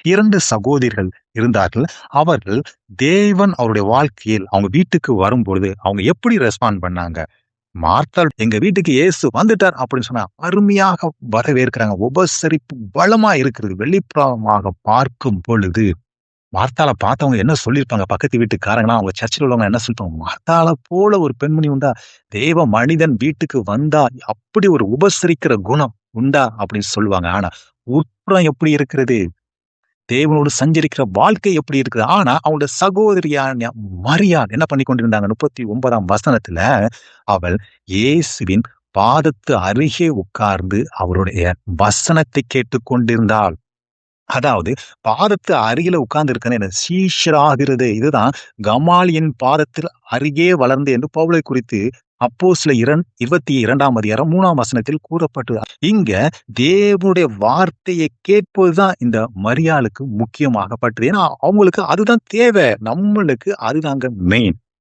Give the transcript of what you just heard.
2 சகோதரிகள் இருந்தார்கள். அவர்கள் தேவன் அவருடைய வாழ்க்கையில் அவங்க வீட்டுக்கு வரும்பொழுது அவங்க எப்படி ரெஸ்பாண்ட் பண்ணாங்க? மார்த்தாள் எங்க வீட்டுக்கு இயேசு வந்துட்டார் அப்படின்னு சொன்னா அருமையாக வரவேற்கிறாங்க. உபசரிப்பு பலமா இருக்கிறது. வெளிப்புறமாக பார்க்கும் பொழுது மார்த்தாள பார்த்தவங்க என்ன சொல்லியிருப்பாங்க? பக்கத்து வீட்டுக்காரங்கலாம் அவங்க சர்ச்சில் உள்ளவங்க என்ன சொல்லிருப்பாங்க? மார்த்தாள போல ஒரு பெண்மணி உண்டா? தேவ மனிதன் வீட்டுக்கு வந்தா அப்படி ஒரு உபசரிக்கிற குணம் உண்டா? அப்படின்னு சொல்லுவாங்க. ஆனா உட்புறம் எப்படி இருக்கிறது? தேவனோடு சஞ்சரிக்கிற வாழ்க்கை எப்படி இருக்குது? ஆனா அவங்களோட சகோதரியான மரியாள் என்ன பண்ணி கொண்டிருந்தாங்க? 39ஆம் வசனத்துல அவள் இயேசுவின் பாதத்து அருகே உட்கார்ந்து அவருடைய வசனத்தை கேட்டுக் கொண்டிருந்தாள். அதாவது பாதத்து அருகில உட்கார்ந்து இருக்கேன்னு சீஷராகிறது. இதுதான் கமாலியின் பாதத்தில் அருகே வளர்ந்து என்று பவுலை குறித்து அப்போஸ்தலர் 22ஆம் அதிகாரம் 3ஆம் வசனத்தில் கூறப்பட்டது. இங்க தேவனுடைய வார்த்தையை கேட்பதுதான் இந்த மரியாளுக்கு முக்கியமாகப்பட்டது. ஏன்னா அவங்களுக்கு அதுதான் தேவை. நம்மளுக்கு அதுதாங்க மெயின்.